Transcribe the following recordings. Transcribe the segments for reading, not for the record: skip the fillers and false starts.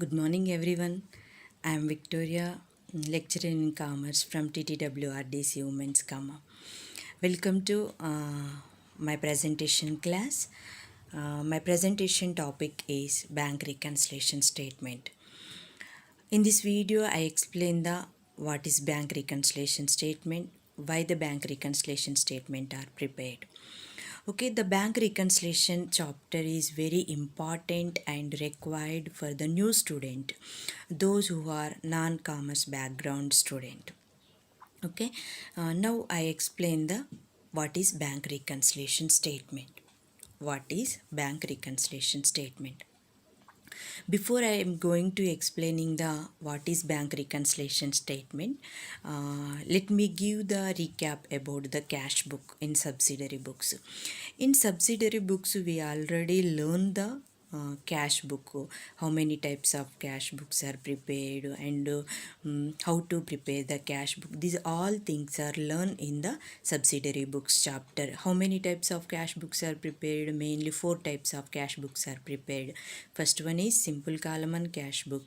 Good morning, everyone. I am Victoria, lecturer in commerce from TTWRDC Women's Comma. Welcome to my presentation class. My presentation topic is bank reconciliation statement. In this video, I explain the what is bank reconciliation statement, why the bank reconciliation statement are prepared. Okay, the bank reconciliation chapter is very important and required for the new student, those who are non-commerce background student. Okay, now I explain the what is bank reconciliation statement. What is bank reconciliation statement? Before I am going to explaining the what is bank reconciliation statement, let me give the recap about the cash book in subsidiary books. In subsidiary books, we already learned the cash book, how many types of cash books are prepared, and how to prepare the cash book. These all things are learned in the subsidiary books chapter. How many types of cash books are prepared? Mainly 4 types of cash books are prepared. First one is simple column and cash book.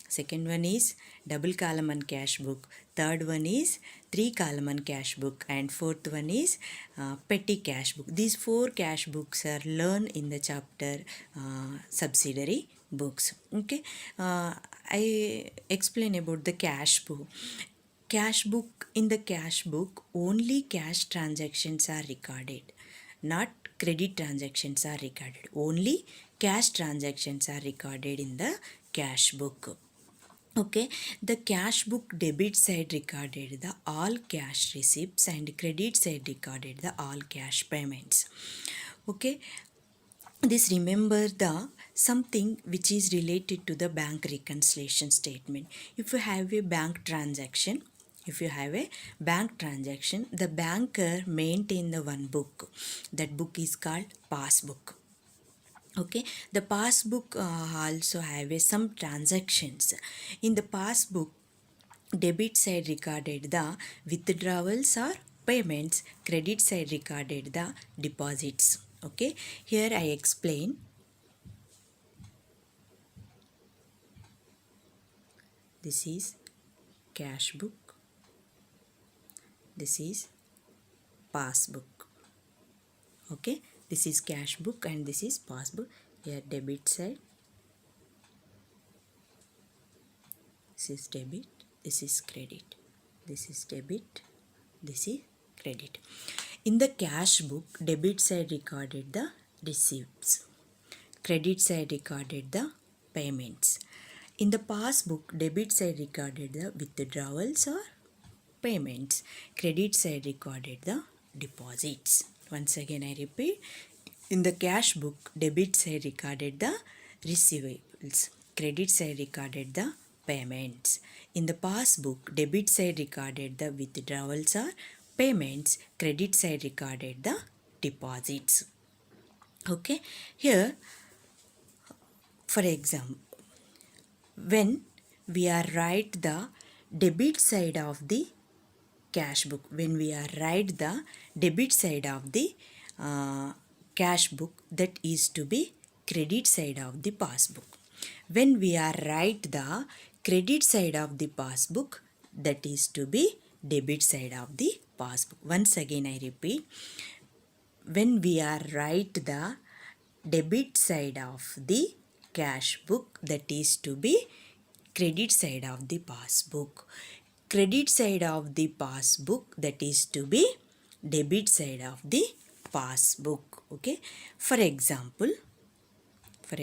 Second one is double column and cash book. Third one is 3 column and cash book, and fourth one is petty cash book. These 4 cash books are learned in the chapter subsidiary books. Okay, I explain about the cash book. Cash book, in the cash book only cash transactions are recorded, not credit transactions are recorded. Only cash transactions are recorded in the cash book. Okay, the cash book debit side recorded the all cash receipts and credit side recorded the all cash payments. Okay, this remember the something which is related to the bank reconciliation statement. If you have a bank transaction, the banker maintain the one book. That book is called passbook. Okay, the passbook also have some transactions. In the passbook, debit side recorded the withdrawals or payments, credit side recorded the deposits. Okay, here I explain. This is cash book, this is passbook. Okay, this is cash book and this is passbook. Here debit side, this is debit, this is credit, this is debit, this is credit. In the cash book, debit side recorded the receipts, credit side recorded the payments. In the passbook, debit side recorded the withdrawals or payments, credit side recorded the deposits. Once again I repeat, in the cash book, debit side recorded the receivables, credit side recorded the payments. In the passbook, debit side recorded the withdrawals or payments, credit side recorded the deposits. Okay, here for example, when we are write the debit side of the cash book, when we are write the debit side of the cash book, that is to be credit side of the passbook. When we are write the credit side of the passbook, that is to be debit side of the passbook. Once again I repeat, when we are write the debit side of the cash book, that is to be credit side of the passbook. Credit side of the passbook, that is to be debit side of the passbook. Okay, for example, for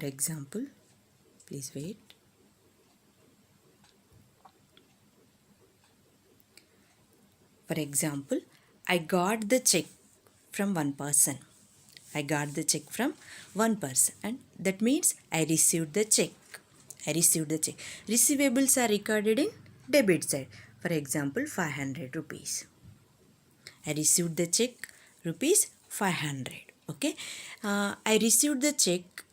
example, please wait. For example, I got the check from one person. I got the check from one person, and that means I received the check. I received the check. Receivables are recorded in debit side. For example, 500 rupees. I received the check rupees 500. Okay, I received the check.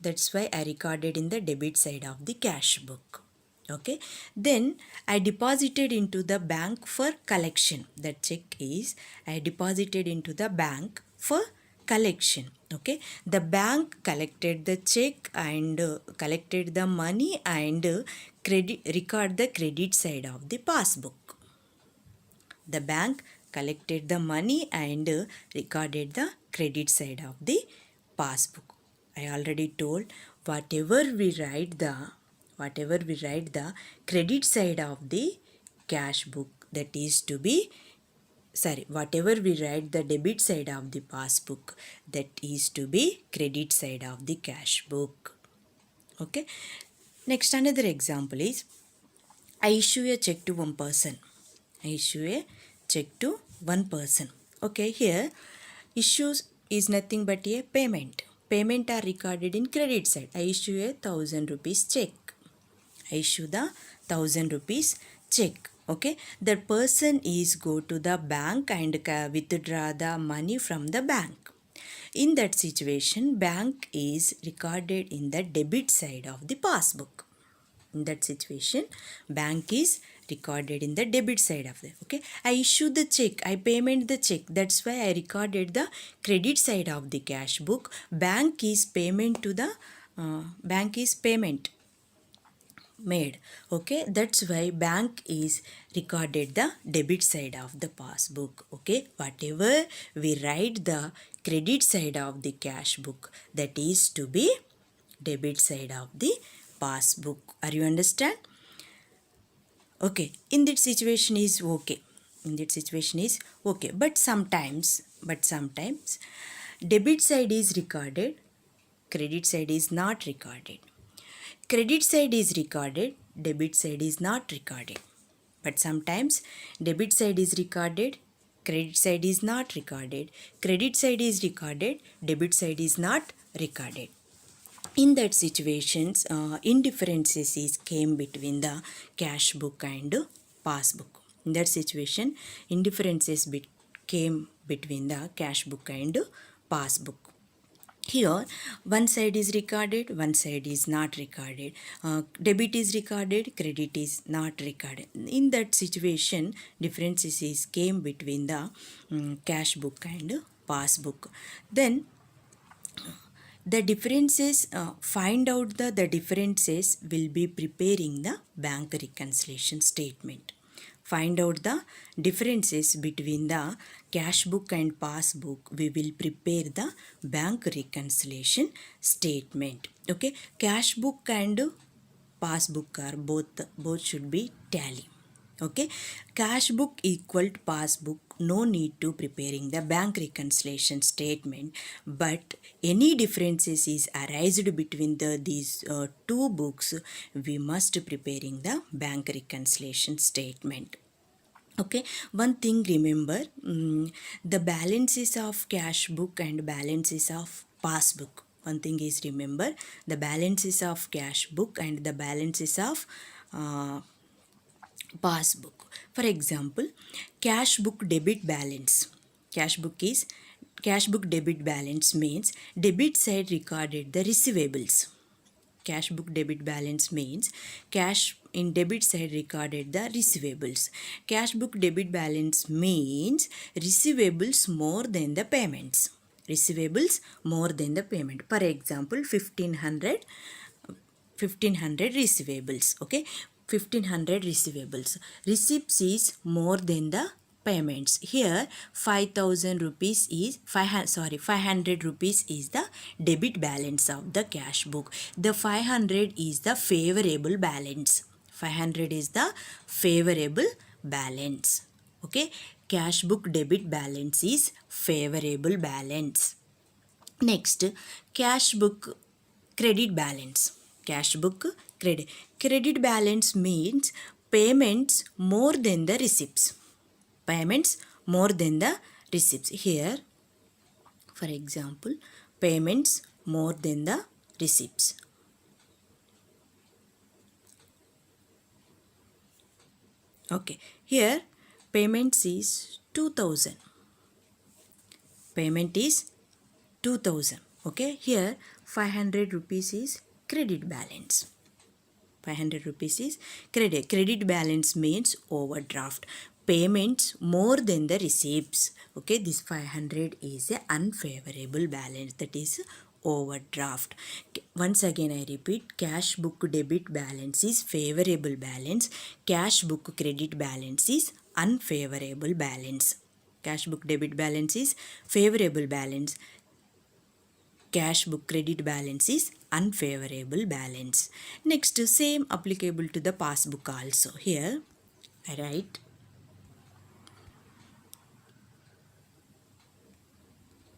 That's why I recorded in the debit side of the cash book. Okay, then I deposited into the bank for collection. The check is I deposited into the bank for collection. Okay, the bank collected the check and collected the money and record the credit side of the passbook. The bank collected the money and recorded the credit side of the passbook. I already told whatever we write the credit side of the cash book, that is to be whatever we write the debit side of the passbook, that is to be credit side of the cash book. Okay, next another example is I issue a check to one person. I issue a check to one person. Okay, here issues is nothing but a payment. Payment are recorded in credit side. I issue a 1,000 rupees check. I issue the 1,000 rupees check. Okay, that person is go to the bank and withdraw the money from the bank. In that situation, bank is recorded in the debit side of the passbook. In that situation, bank is recorded in the debit side of the, okay, I issued the check, I payment the check, that's why I recorded the credit side of the cash book. Bank is payment to the bank is payment made. Okay, that's why bank is recorded the debit side of the passbook. Okay, whatever we write the credit side of the cash book, that is to be debit side of the passbook. Are you understand? Okay, in that situation is okay. In that situation is okay. But sometimes debit side is recorded, credit side is not recorded. Credit side is recorded, debit side is not recorded. But sometimes debit side is recorded, credit side is not recorded. Credit side is recorded, debit side is not recorded. In that situations, indifferences is came between the cash book and passbook. In that situation, indifferences came between the cash book and passbook. Here, one side is recorded, one side is not recorded. Debit is recorded, credit is not recorded. In that situation, differences is came between the cash book and passbook. Then the differences, find out the differences will be preparing the bank reconciliation statement. Find out the differences between the cash book and passbook. We will prepare the bank reconciliation statement. Okay, cash book and passbook are both should be tally. Okay, cash book equal to passbook, no need to preparing the bank reconciliation statement, but any differences is arised between these two books, we must preparing the bank reconciliation statement. Okay, one thing remember, the balances of cash book and balances of passbook. One thing is remember, the balances of cash book and the balances of passbook. For example, cash book debit balance. Cash book debit balance means debit side recorded the receivables. Cash book debit balance means cash in debit side recorded the receivables. Cash book debit balance means receivables more than the payments. Receivables more than the payment. For example, 1500 receivables. Okay, 1500 receivables. Receipts is more than the payments. Here 5000 rupees is 500 rupees is the debit balance of the cash book. The 500 is the favorable balance. 500 is the favorable balance. Okay, cash book debit balance is favorable balance. Next, cash book credit balance. Cash book credit balance means payments more than the receipts. Payments more than the receipts. Here, for example, payments more than the receipts. Okay, here payments is 2000. Payment is 2000. Okay, here 500 rupees is credit balance. 500 rupees is credit. Credit balance means overdraft. Payments more than the receipts. Okay, this 500 is a unfavorable balance, that is overdraft. Once again I repeat, cash book debit balance is favorable balance. Cash book credit balance is unfavorable balance. Cash book debit balance is favorable balance. Cash book credit balance is unfavorable balance. Next, same applicable to the passbook also. Here I write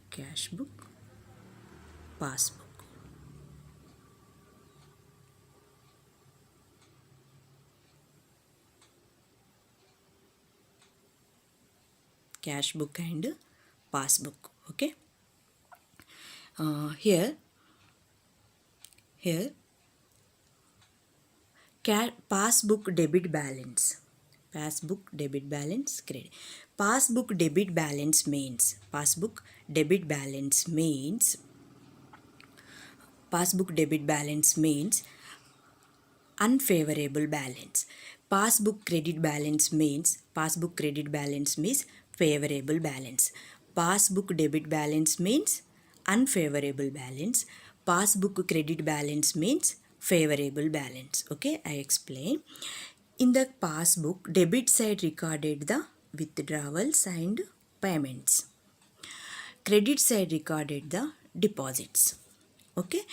cash book, passbook. Cash book and passbook. Okay. Here passbook debit balance. Passbook debit balance credit. Passbook debit balance means unfavorable balance. Passbook credit balance means favorable balance. Passbook debit balance means unfavorable balance. Passbook credit balance means favorable balance. Okay, I explain. In the passbook, debit side recorded the withdrawals and payments. Credit side recorded the deposits. Okay,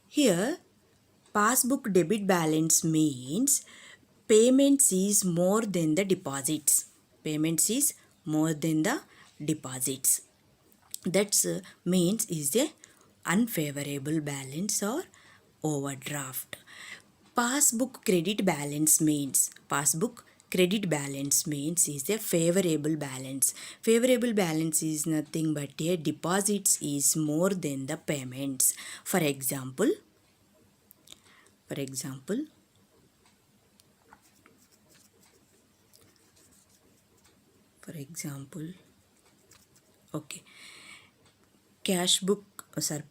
here passbook debit balance means payments is more than the deposits. Payments is more than the deposits. That's means is a unfavorable balance or overdraft. Passbook credit balance means is a favorable balance. Favorable balance is nothing but a deposits is more than the payments. For example, okay,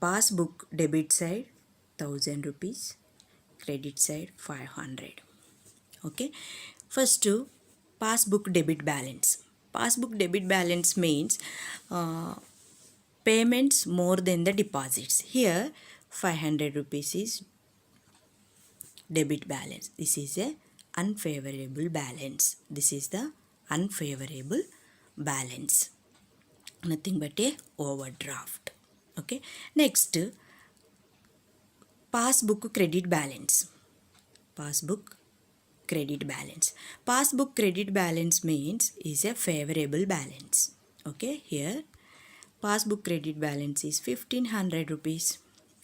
passbook debit side 1000 rupees, credit side 500. Okay, first to passbook debit balance. Passbook debit balance means payments more than the deposits. Here 500 rupees is debit balance. This is a unfavorable balance. This is the unfavorable balance. Nothing but a overdraft. Okay. Next, passbook credit balance. Passbook credit balance. Passbook credit balance means is a favorable balance. Okay. Here, passbook credit balance is 1500 rupees.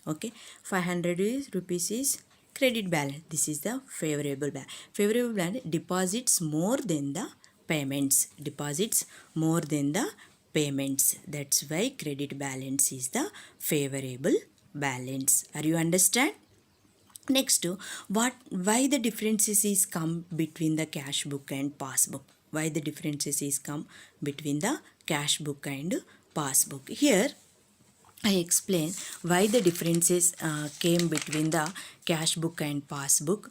Okay. 500 rupees is credit balance. This is the favorable balance. Favorable balance, deposits more than the payments. Deposits more than the payments. That's why credit balance is the favorable balance. Are you understand? Next, why the differences is come between the cash book and passbook? Why the differences is come between the cash book and passbook? Here I explain why the differences came between the cash book and passbook.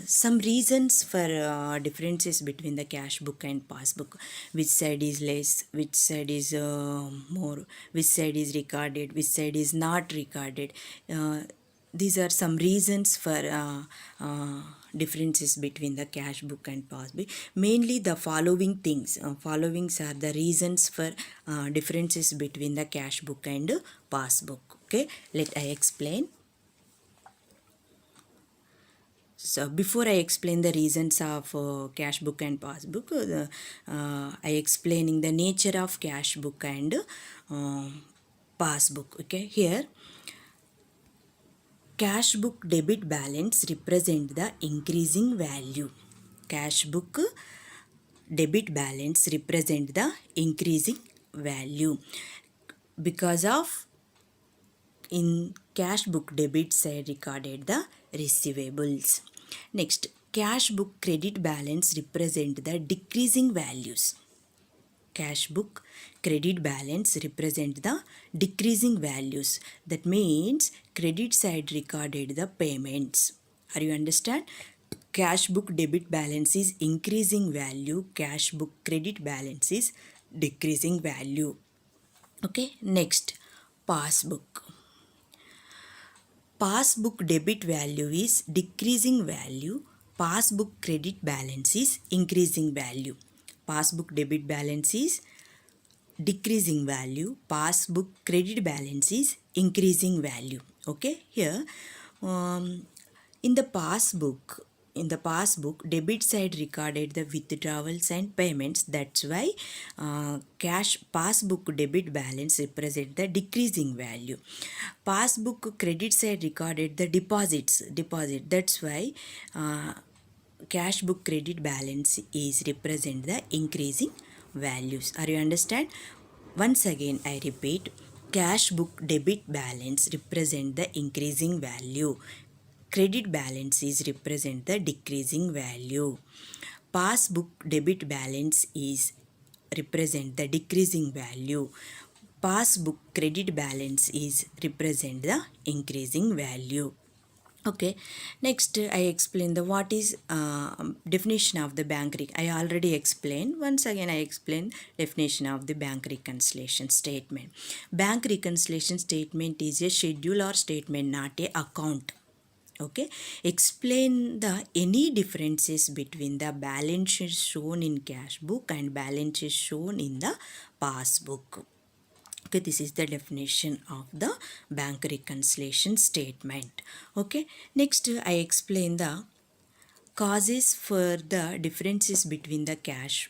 Some reasons for differences between the cash book and passbook. Which side is less, which side is more, which side is recorded, which side is not recorded. These are some reasons for differences between the cash book and passbook. Mainly the following things. Followings are the reasons for differences between the cash book and passbook. Okay, let I explain. So before I explain the reasons of cash book and passbook, I explaining the nature of cash book and passbook. Okay, here cash book debit balance represent the increasing value. Cash book debit balance represent the increasing value because of in cash book debit side recorded the receivables. Next, cash book credit balance represent the decreasing values. Cash book credit balance represent the decreasing values. That means credit side recorded the payments. Are you understand? Cash book debit balance is increasing value, cash book credit balance is decreasing value. Okay, next, passbook. Passbook debit value is decreasing value, passbook credit balance is increasing value. Passbook debit balance is decreasing value, passbook credit balance is increasing value. Okay, here um, in the passbook debit side recorded the withdrawals and payments. That's why cash passbook debit balance represent the decreasing value. Passbook credit side recorded the deposit. That's why cash book credit balance is represent the increasing values. Are you understand? Once again I repeat, cash book debit balance represent the increasing value, credit balance is represent the decreasing value, passbook debit balance is represent the decreasing value, passbook credit balance is represent the increasing value. Okay, next I explain the what is definition of the I already explained. Once again I explain definition of the bank reconciliation statement. Bank reconciliation statement is a schedule or statement, not a account. Okay, explain the any differences between the balance sheet shown in cash book and balance sheet shown in the passbook. Okay, this is the definition of the bank reconciliation statement. Okay, next I explain the causes for the differences between the cash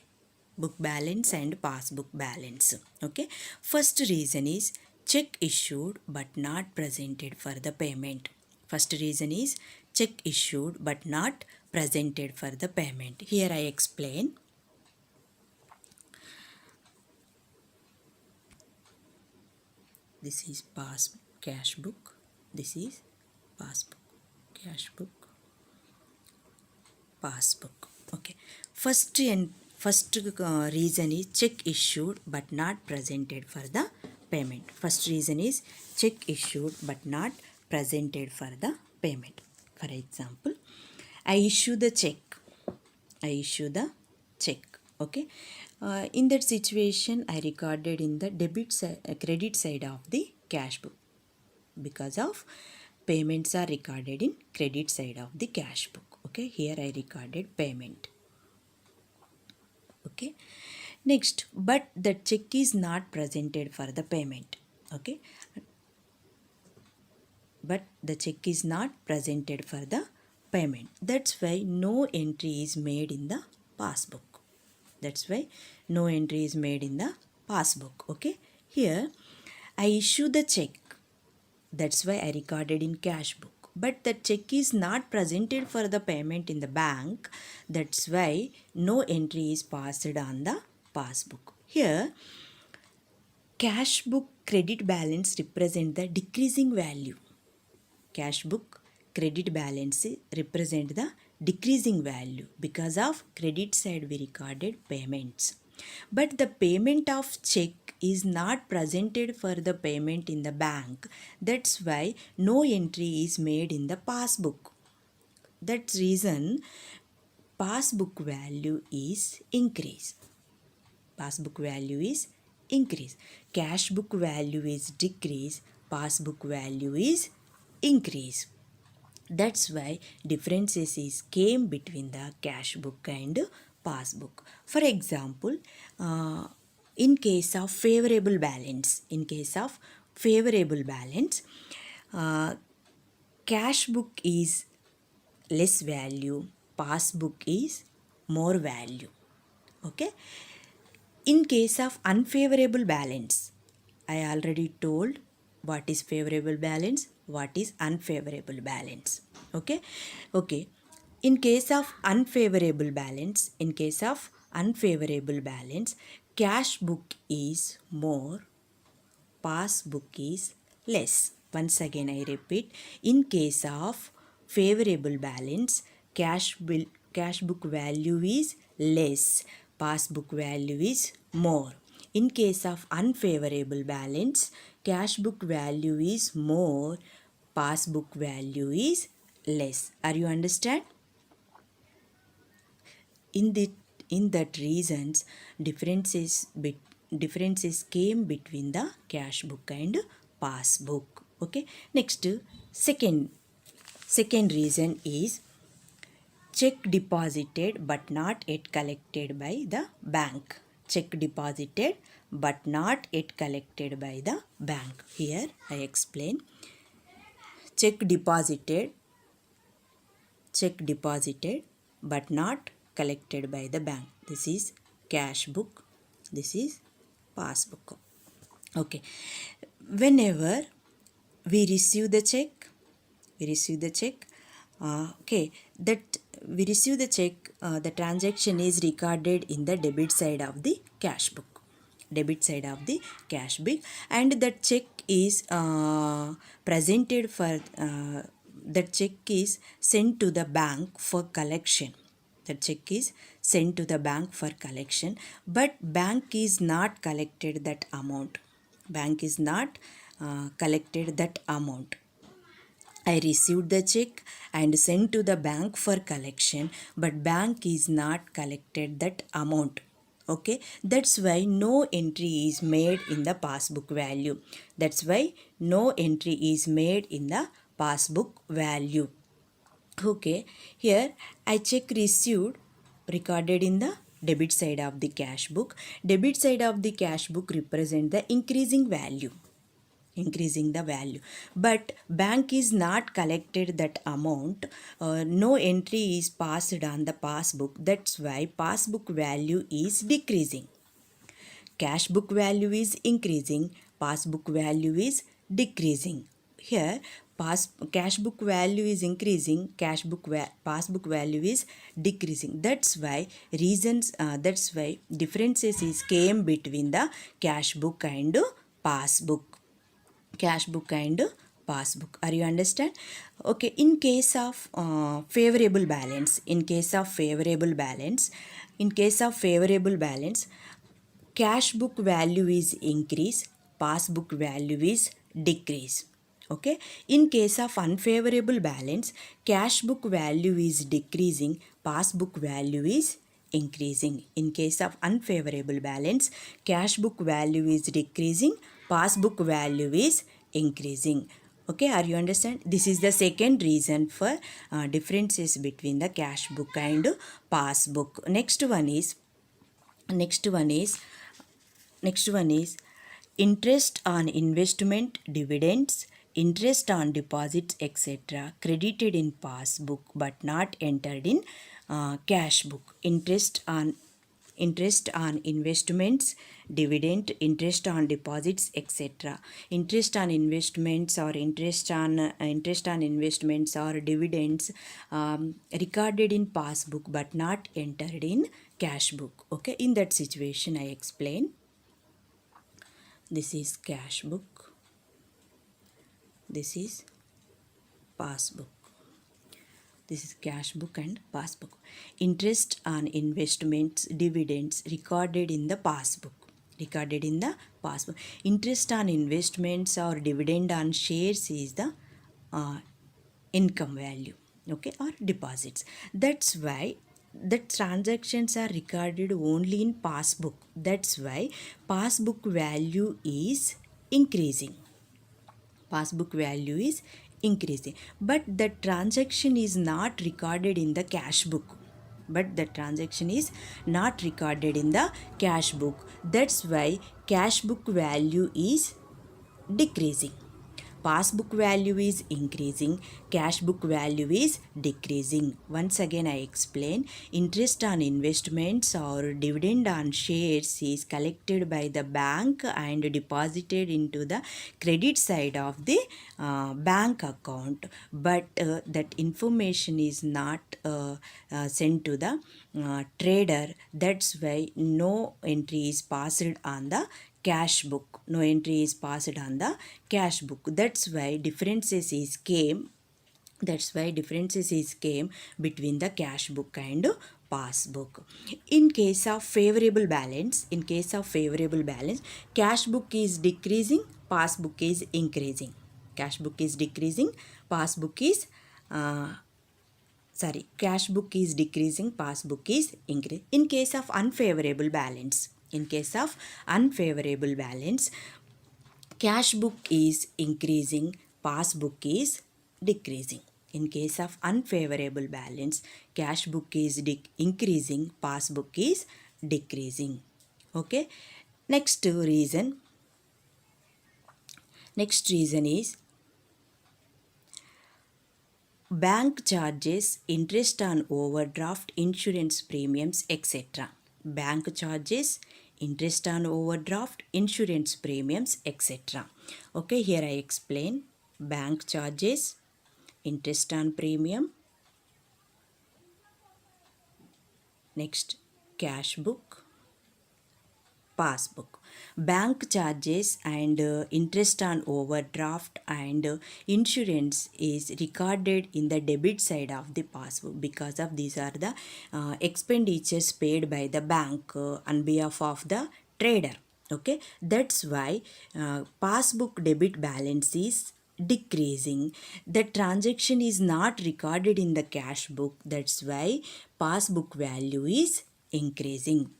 book balance and passbook balance. Okay, first reason is check issued but not presented for the payment. First reason is check issued but not presented for the payment. Here I explain. This is cash book. This is passbook. Cash book, passbook. Okay. First reason is check issued but not presented for the payment. First reason is check issued but not presented for the payment. For example, I issue the check. Okay. In that situation, I recorded in the credit side of the cash book, because of payments are recorded in credit side of the cash book. Okay, here I recorded payment. Okay, next, but the check is not presented for the payment. Okay, but the check is not presented for the payment. That's why no entry is made in the passbook. That's why no entry is made in the passbook. Okay, here I issue the check. That's why I recorded in cash book. But the check is not presented for the payment in the bank. That's why no entry is passed on the passbook. Here, cash book credit balance represent the decreasing value. Cash book credit balance represent the decreasing value because of credit side we recorded payments. But the payment of check is not presented for the payment in the bank. That's why no entry is made in the passbook. That's reason passbook value is increase. Passbook value is increase. Cash book value is decrease. Passbook value is increase. That's why differences is came between the cash book and passbook. For example, in case of favorable balance, cash book is less value, passbook is more value. Okay. In case of unfavorable balance, I already told what is favorable balance, what is unfavorable balance. Okay. In case of unfavorable balance, cash book is more, passbook is less. Once again I repeat, in case of favorable balance, cash book value is less, passbook value is more. In case of unfavorable balance, cash book value is more, passbook value is less. Are you understand? In the in that reasons, differences came between the cash book and passbook. Okay. Next, second second reason is check deposited but not yet collected by the bank. Check deposited but not yet collected by the bank. Here I explain. Check deposited but not collected by the bank. This is cash book. This is passbook. Okay. Whenever we receive the check, okay, that we receive the check, the transaction is recorded in the debit side of the cash book. Debit side of the cash book, and that check is presented for that check is sent to the bank for collection. That check is sent to the bank for collection, but bank is not collected that amount. Bank is not collected that amount. I received the check and sent to the bank for collection, but bank is not collected that amount. Okay, that's why no entry is made in the passbook value. That's why no entry is made in the passbook value. Okay, here I check received recorded in the debit side of the cash book. Debit side of the cash book represent the increasing value, but bank is not collected that amount. No entry is passed on the passbook. That's why passbook value is decreasing. Cash book value is increasing, passbook value is decreasing. Here cash book value is increasing, passbook value is decreasing. That's why differences is came between the cash book and passbook. Cash book and passbook. Are you understand? Okay. In case of favorable balance, cash book value is increase, passbook value is decrease. Okay. In case of unfavorable balance, cash book value is decreasing, passbook value is increasing. In case of unfavorable balance, cash book value is decreasing, passbook value is increasing. Okay, are you understand? This is the second reason for differences between the cash book and passbook. Next one is interest on investment, dividends, interest on deposits, etc. credited in passbook but not entered in cash book. Interest on investments, dividend, interest on deposits, etc. Interest on investments or interest on investments or dividends recorded in passbook but not entered in cash book. Okay, in that situation I explain. This is cash book. This is passbook. This is cash book and passbook. Interest on investments, dividends recorded in the passbook. Interest on investments or dividend on shares is the income value. Okay, or deposits. That's why the transactions are recorded only in passbook. That's why passbook value is increasing. But the transaction is not recorded in the cash book. That's why cash book value is decreasing. Passbook value is increasing, cash book value is decreasing. Once again I explain. Interest on investments or dividend on shares is collected by the bank and deposited into the credit side of the bank account, but that information is not sent to the trader. That's why no entry is passed on the cash book. That's why differences is came between the cash book and passbook. In case of favorable balance, cash book is decreasing, passbook is increasing. cash book is decreasing, passbook is increasing. In case of unfavorable balance, cash book is increasing, passbook is decreasing. In case of unfavorable balance, cash book is increasing, passbook is decreasing. Okay. Next reason is bank charges, interest on overdraft, insurance premiums, etc. Bank charges, interest on overdraft, insurance premiums, etc. Okay, here I explain. Bank charges, interest on premium, next cash book, passbook. Bank charges and interest on overdraft and insurance is recorded in the debit side of the passbook, because of these are the expenditures paid by the bank on behalf of the trader. Okay, that's why passbook debit balance is decreasing. The transaction is not recorded in the cash book, that's why passbook value is increasing.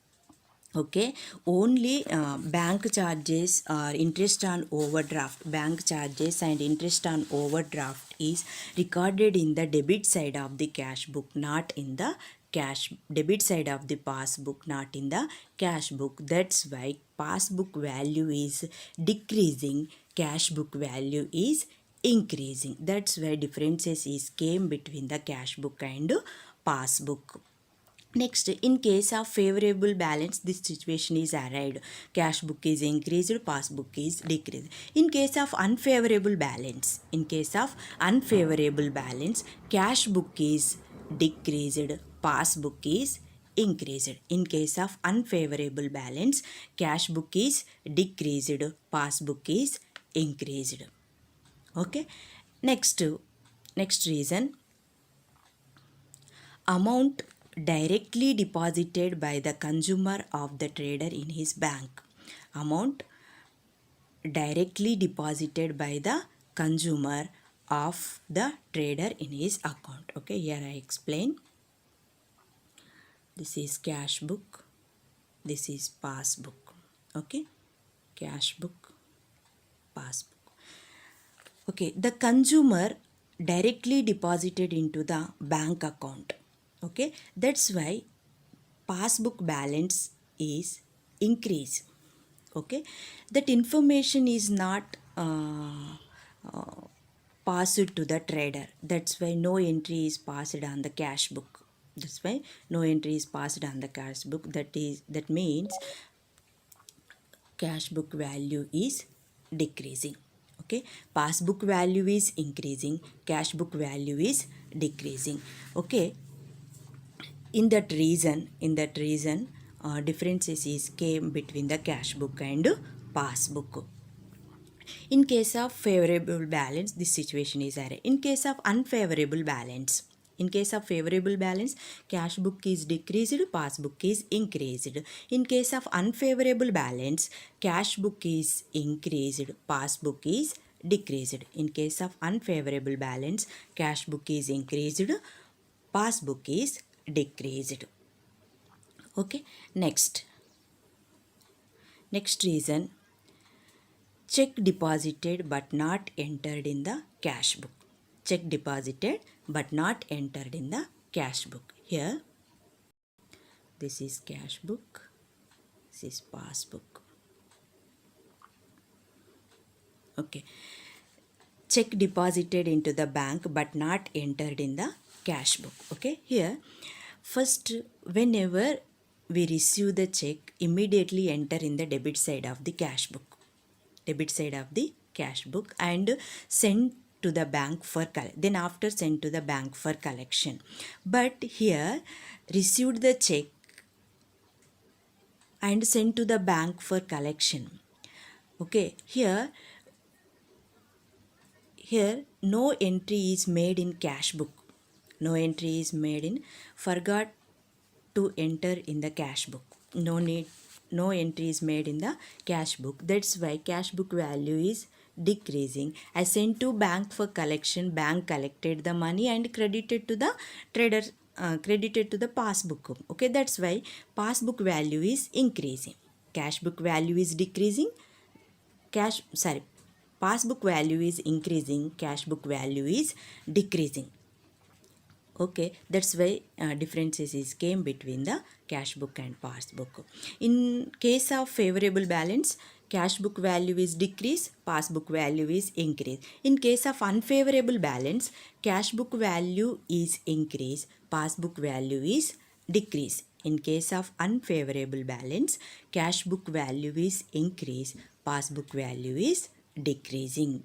Okay, only bank charges or interest on overdraft, bank charges and interest on overdraft is recorded in the debit side of the cash book, not in the cash debit side of the passbook, not in the cash book. That's why passbook value is decreasing, cash book value is increasing. That's why differences is came between the cash book and passbook. Next, in case of favorable balance, this situation is arrived. Cash book is increased, passbook is decreased. In case of unfavorable balance, cash book is decreased, passbook is increased. In case of unfavorable balance, cash book is decreased, passbook is increased. Okay. Next reason, amount directly deposited by the consumer of the trader in his bank. Amount directly deposited by the consumer of the trader in his account. Okay, here I explain. This is cash book, this is passbook. Okay, cash book, passbook. Okay, the consumer directly deposited into the bank account. Okay, that's why passbook balance is increase. Okay, that information is not passed to the trader. That's why no entry is passed on the cash book. That's why no entry is passed on the cash book. That means cash book value is decreasing. Okay, passbook value is increasing, cash book value is decreasing. Okay, in that reason differences is came between the cash book and passbook. In case of favorable balance, this situation is array. In case of unfavorable balance, cash book is decreased, passbook is increased. In case of unfavorable balance, cash book is increased, passbook is decreased. In case of unfavorable balance, cash book is increased, passbook is decreased. Okay, next reason, check deposited but not entered in the cash book. Check deposited but not entered in the cash book. Here, this is cash book, this is passbook. Okay, check deposited into the bank but not entered in the cash book. Okay, here first, whenever we receive the check, immediately enter in the debit side of the cash book. And send to the bank for then after send to the bank for collection. But here, received the check and sent to the bank for collection. Okay, here no entry is made in cash book. Forgot to enter in the cash book. No entry is made in the cash book. That's why cash book value is decreasing. I sent to bank for collection. Bank collected the money and credited to the trader, credited to the passbook. Okay, that's why passbook value is increasing. Cash book value is decreasing. Passbook value is increasing. Cash book value is decreasing. Okay, that's why differences is came between the cash book and passbook. In case of favorable balance, cash book value is decrease, passbook value is increase. In case of unfavorable balance, cash book value is increase, passbook value is decrease. In case of unfavorable balance, cash book value is increase, passbook value is decreasing.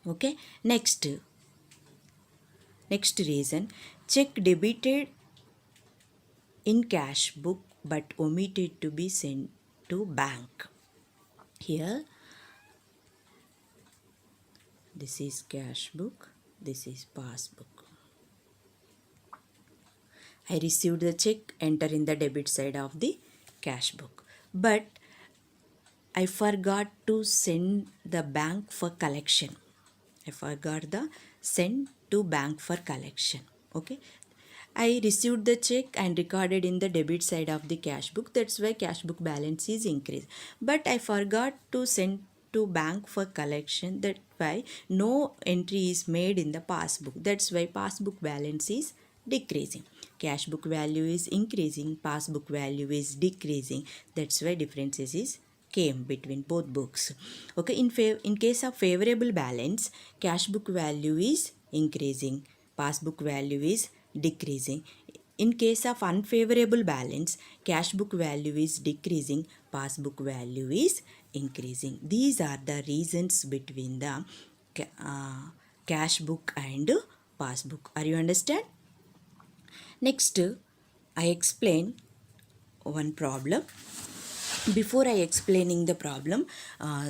Okay, next reason, check debited in cash book but omitted to be sent to bank. Here, this is cash book, this is passbook. I received the check, enter in the debit side of the cash book. But I forgot to send the bank for collection. I forgot the send to bank for collection. Okay. I received the check and recorded in the debit side of the cash book. That's why cash book balance is increased. But I forgot to send to bank for collection. That's why no entry is made in the passbook. That's why passbook balance is decreasing. Cash book value is increasing. Passbook value is decreasing. That's why differences is came between both books. Okay, in case of favorable balance, cash book value is increasing, passbook value is decreasing. In case of unfavorable balance, cash book value is decreasing, passbook value is increasing. These are the reasons between the cash book and passbook. Are you understand? Next, I explain one problem. Before I explaining the problem,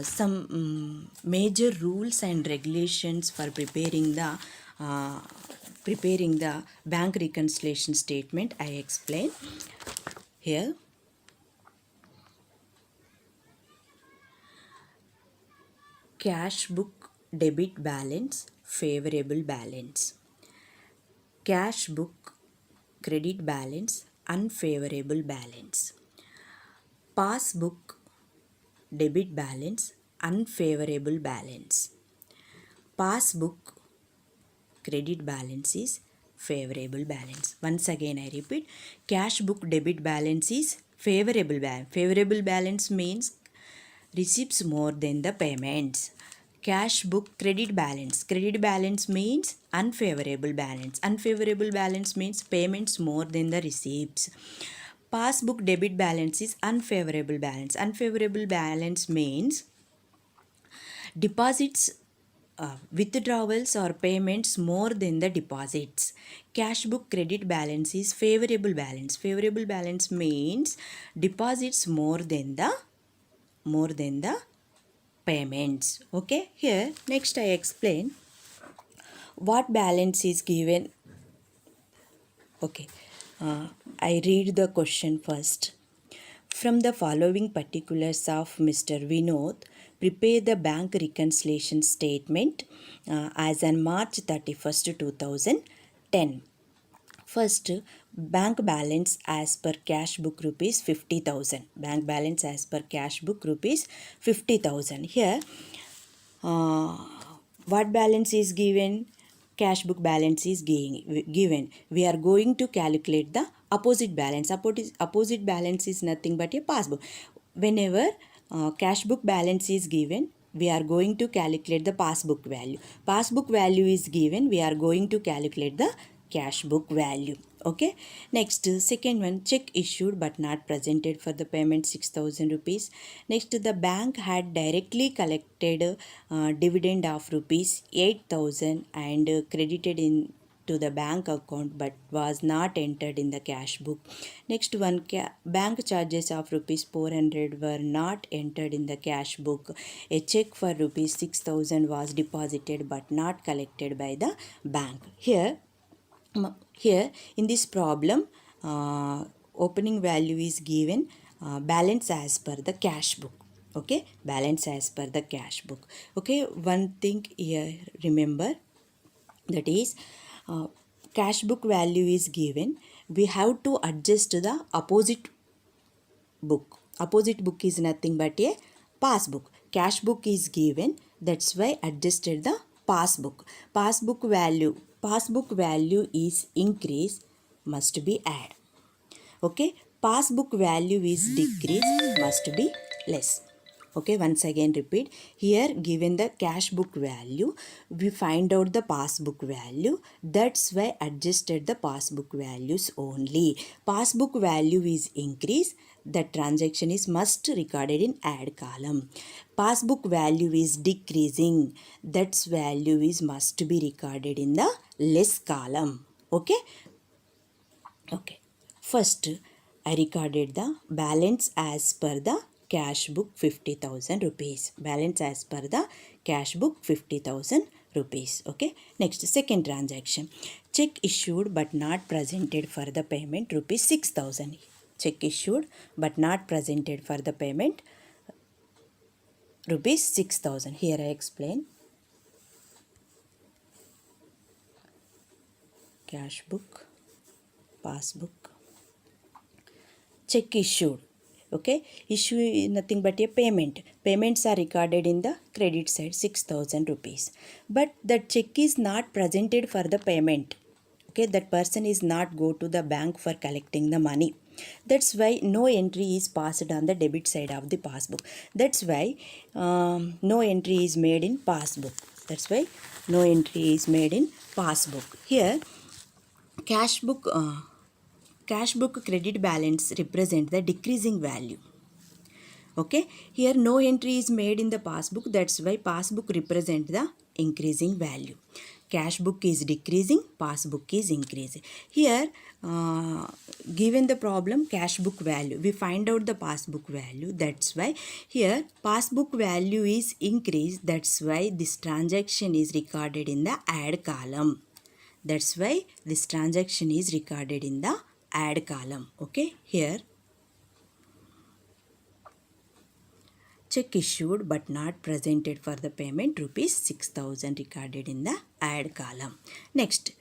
some major rules and regulations for preparing the bank reconciliation statement I explain here. Cash book debit balance, favorable balance. Cash book credit balance, unfavorable balance. Passbook debit balance, unfavorable balance. Passbook credit balance is favorable balance. Once again I repeat, cash book debit balance is favorable balance. Favorable balance means receipts more than the payments. Cash book credit balance. Credit balance means unfavorable balance. Unfavorable balance means payments more than the receipts. Passbook debit balance is unfavorable balance. Unfavorable balance means deposits, withdrawals or payments more than the deposits. Cash book credit balance is favorable balance. Favorable balance means deposits more than the payments. Okay, here next I explain what balance is given. Okay, I read the question first. From the following particulars of Mr. Vinod, prepare the bank reconciliation statement as on March 31st, 2010. First, bank balance as per cash book rupees 50,000. Bank balance as per cash book rupees 50,000. Here, what balance is given? Cash book balance is given. We are going to calculate the opposite balance. Opposite balance is nothing but a passbook. Whenever cash book balance is given, we are going to calculate the passbook value. Passbook value is given, we are going to calculate the cash book value. Okay, next second one, check issued but not presented for the payment 6,000 rupees. Next, the bank had directly collected dividend of rupees 8,000 and credited in to the bank account but was not entered in the cash book. Next one, bank charges of rupees 400 were not entered in the cash book. A check for rupees 6,000 was deposited but not collected by the bank. Here in this problem, opening value is given, balance as per the cash book. Okay, balance as per the cash book. Okay, one thing here remember, that is uh, cash book value is given, we have to adjust the opposite book. Opposite book is nothing but a passbook. Cash book is given, that's why adjusted the passbook. Passbook value is increase, must be add. Okay, passbook value is decrease, must be less. Okay, once again repeat. Here given the cash book value, we find out the passbook value, that's why adjusted the passbook values only. Passbook value is increase, the transaction is must recorded in add column. Passbook value is decreasing, that's value is must be recorded in the less column. Okay. Okay. First, I recorded the balance as per the cash book 50,000 rupees. Balance as per the cash book 50,000 rupees. Okay. Next, second transaction. Check issued but not presented for the payment rupees 6,000. Check issued but not presented for the payment rupees 6,000. Here I explain. Cash book, passbook, check issued. Okay, issue is nothing but a payment. Payments are recorded in the credit side 6,000 rupees, but the check is not presented for the payment. Okay, that person is not go to the bank for collecting the money, that's why no entry is passed on the debit side of the passbook. That's why no entry is made in passbook. That's why no entry is made in passbook. Here cash book cash book credit balance represent the decreasing value. Okay, here no entry is made in the passbook, that's why passbook represent the increasing value. Cash book is decreasing, passbook is increasing. Here given the problem cash book value, we find out the passbook value, that's why here passbook value is increased, that's why this transaction is recorded in the add column. That's why this transaction is recorded in the add column. Okay, here check issued but not presented for the payment rupees 6,000 recorded in the add column. Next,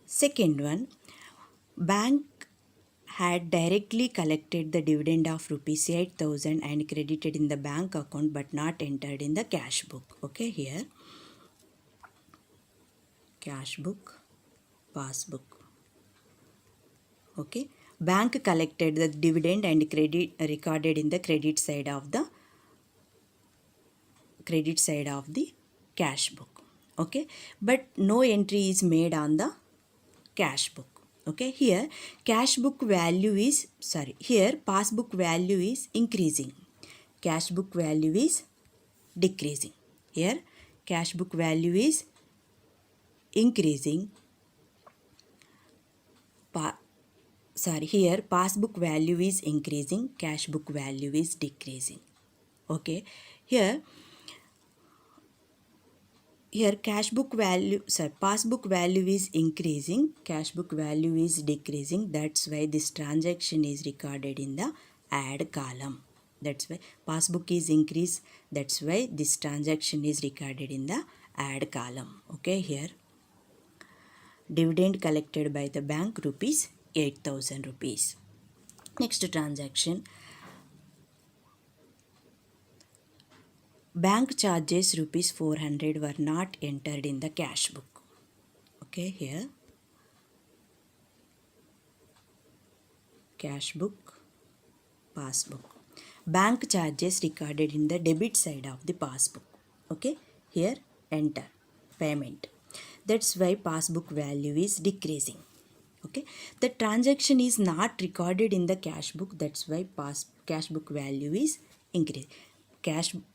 second one, bank had directly collected the dividend of rupees 8,000 and credited in the bank account but not entered in the cash book. Okay, here cash book, passbook. Okay, bank collected the dividend and credit recorded in the credit side of the cash book. Okay, but no entry is made on the cash book. Okay, here cash book value is here passbook value is increasing, cash book value is decreasing. Here cash book value is increasing, here passbook value is increasing, cash book value is decreasing. Okay, here cash book value, passbook value is increasing, cash book value is decreasing, that's why this transaction is recorded in the add column. That's why passbook is increased, that's why this transaction is recorded in the add column. Okay, here dividend collected by the bank rupees 8,000 rupees. Next transaction, bank charges rupees 400 were not entered in the cash book. Okay, here cash book, passbook. Bank charges recorded in the debit side of the passbook. Okay, here enter payment. That's why passbook value is decreasing. Okay, the transaction is not recorded in the cash book, that's why cash book value is increasing.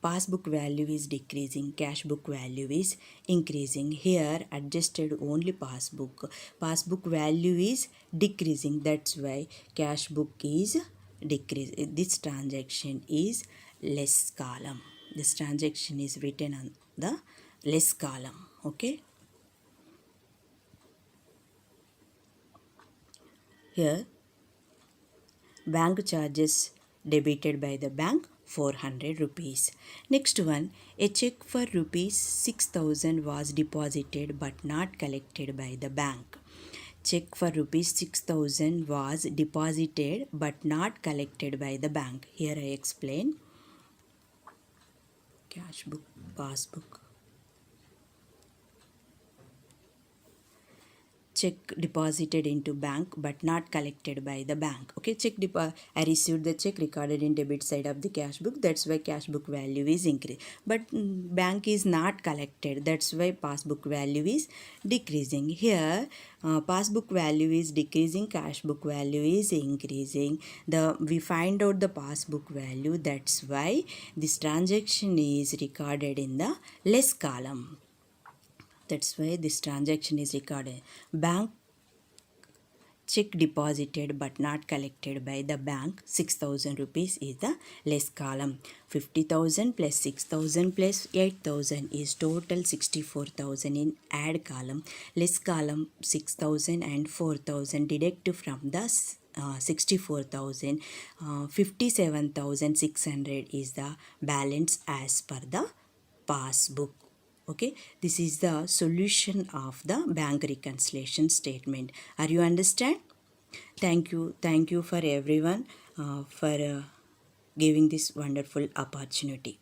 Passbook value is decreasing, cash book value is increasing. Here adjusted only passbook value is decreasing, that's why cash book is decreasing. This transaction is less column, this transaction is written on the less column. Okay, here bank charges debited by the bank 400 rupees. Next one, a check for rupees 6,000 was deposited but not collected by the bank. Check for rupees 6,000 was deposited but not collected by the bank. Here I explain. Cash book, passbook. Check deposited into bank but not collected by the bank. Okay, I received the check recorded in debit side of the cash book. That's why cash book value is increased. But bank is not collected. That's why passbook value is decreasing. Here, passbook value is decreasing. Cash book value is increasing. We find out the passbook value. That's why this transaction is recorded in the less column. That's why this transaction is recorded. Bank check deposited but not collected by the bank 6,000 rupees is the less column. 50,000 plus 6,000 plus 8,000 is total 64,000 in add column. Less column 6,000 and 4,000 deduct from the 64,000. 57,600 is the balance as per the passbook. Okay, this is the solution of the bank reconciliation statement. Are you understand? Thank you for everyone for giving this wonderful opportunity.